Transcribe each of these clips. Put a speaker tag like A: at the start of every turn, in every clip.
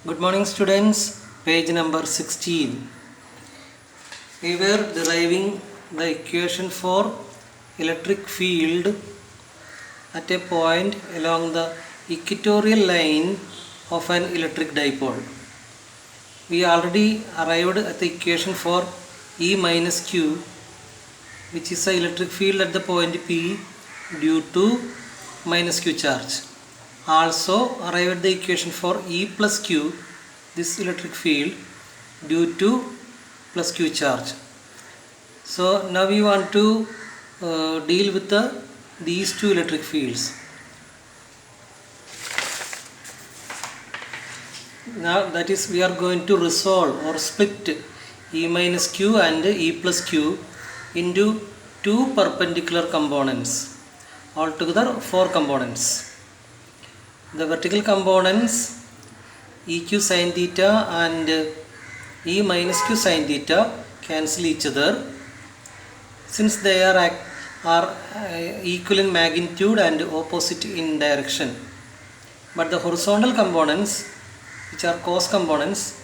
A: Good morning students, page number 16. We were deriving the equation for electric field at a point along the equatorial line of an electric dipole. We already arrived at the equation for E minus Q, which is the electric field at the point P due to minus Q charge. Also arrive at the equation for E plus Q, this electric field due to plus Q charge. So now we want to deal with these two electric fields. Now that is, we are going to resolve or split E minus Q and E plus Q into two perpendicular components. Altogether 4 components. The vertical components EQ sin theta and E minus Q sin theta cancel each other since they are equal in magnitude and opposite in direction. But the horizontal components, which are cos components,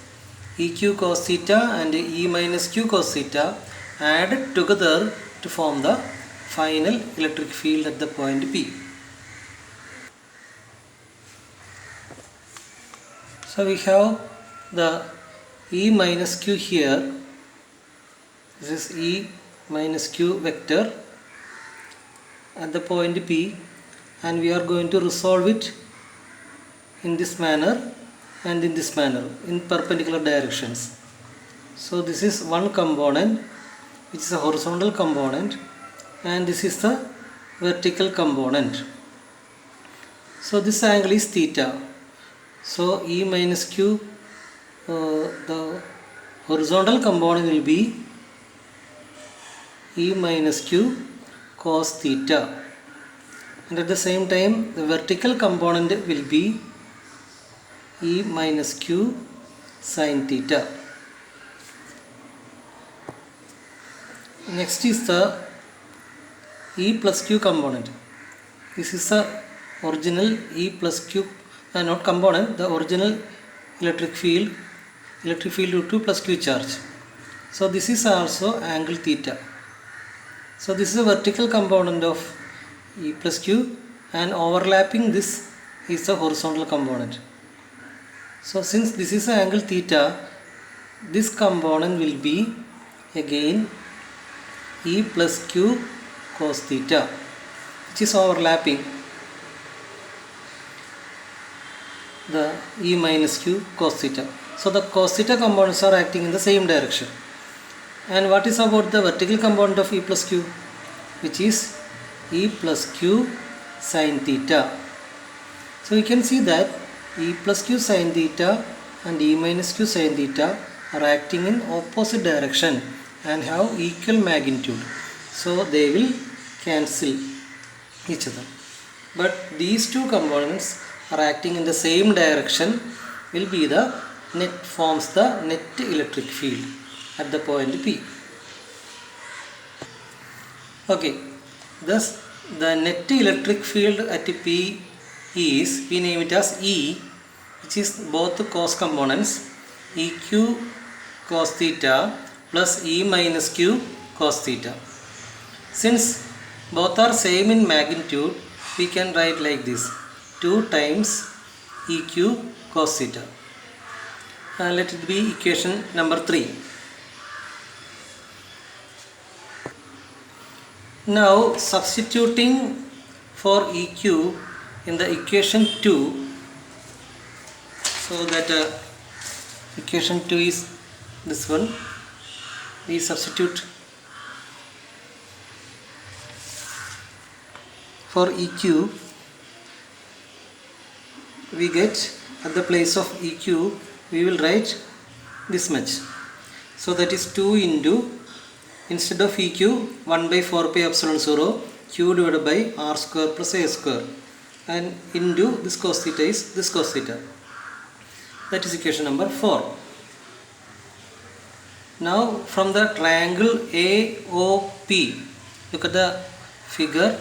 A: EQ cos theta and E minus Q cos theta, add together to form the final electric field at the point P. So we have the E minus Q here. This is E minus Q vector at the point P, and we are going to resolve it in this manner and in this manner in perpendicular directions. So this is one component, which is a horizontal component, and this is the vertical component. So this angle is theta. So E minus Q, the horizontal component will be E minus Q cos theta, and at the same time the vertical component will be E minus Q sin theta. Next is the E plus Q component. This is the original E plus Q, not component, the original electric field due to plus Q charge. So this is also angle theta. So this is a vertical component of E plus Q, and overlapping this is the horizontal component. So since this is angle theta, this component will be again E plus Q cos theta, which is overlapping the E minus Q cos theta. So the cos theta components are acting in the same direction. And what is about the vertical component of E plus Q, which is E plus Q sin theta. So we can see that E plus Q sin theta and E minus Q sin theta are acting in opposite direction and have equal magnitude. So they will cancel each other. But these two components are acting in the same direction will be the forms the net electric field at the point P. Okay, thus the net electric field at P is, we name it as E, which is both cos components, EQ cos theta plus E minus Q cos theta. Since both are same in magnitude, we can write like this: 2 times EQ cos theta. Let it be equation number 3. Now substituting for EQ in the equation 2, so that equation 2 is this one, we substitute for EQ, we get at the place of EQ we will write this much. So that is 2 into, instead of EQ, 1 by 4 pi epsilon 0 Q divided by R square plus A square, and into this cos theta is this cos theta. That is equation number 4. Now from the triangle AOP, look at the figure.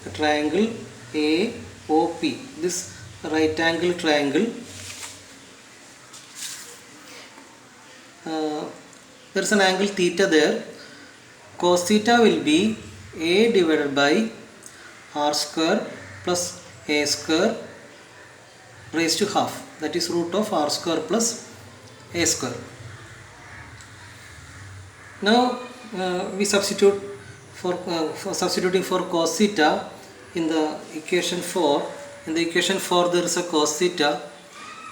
A: The triangle AOP, this right angle triangle. There is an angle theta there. Cos theta will be a divided by r square plus a square raised to half, that is root of r square plus a square. Now we substitute for substituting for cos theta in the equation 4. In the equation 4 there is a cos theta,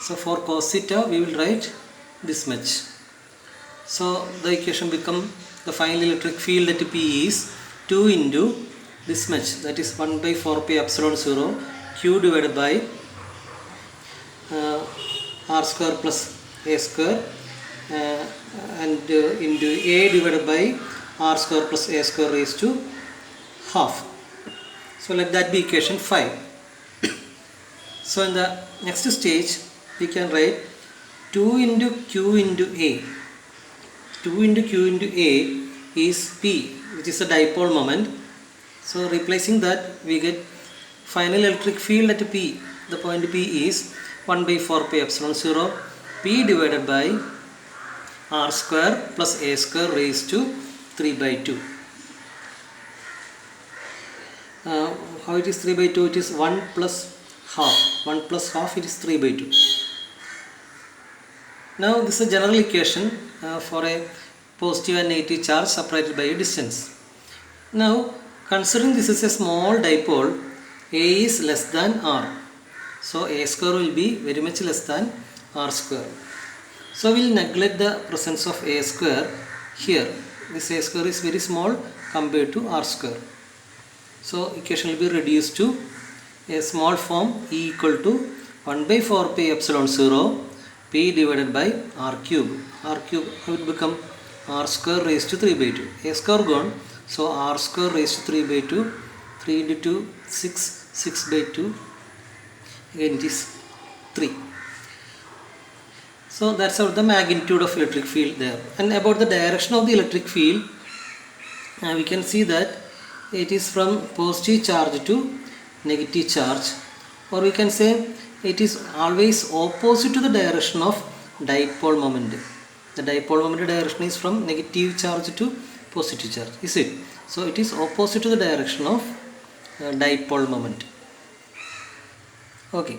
A: so for cos theta we will write this much. So the equation become, the final electric field at P is 2 into this much, that is 1 by 4 pi epsilon 0 q divided by r square plus a square and into a divided by r square plus a square raised to half. So let that be equation 5. So in the next stage we can write 2 into q into a. 2 into q into a is P, which is a dipole moment. So replacing that we get final electric field at P. The point P is 1 by 4 pi epsilon 0 P divided by r square plus a square raised to 3 by 2. How it is 3 by 2? It is 1 plus half. 1 plus half, it is 3 by 2. Now this is a general equation for a positive and negative charge separated by a distance. Now considering this is a small dipole, a is less than r. So a square will be very much less than r square. So we will neglect the presence of a square here. This a square is very small compared to r square. So equation will be reduced to a small form, E equal to 1 by 4 pi epsilon 0 p divided by r cube. R cube will become r square raised to 3 by 2. A square gone, so r square raised to 3 by 2. 3 into 2, 6, 6 by 2. Again it is 3. So that's about the magnitude of electric field there. And about the direction of the electric field, we can see that it is from positive charge to negative charge, or we can say it is always opposite to the direction of dipole moment. The dipole moment direction is from negative charge to positive charge, is it? So it is opposite to the direction of dipole moment. Okay.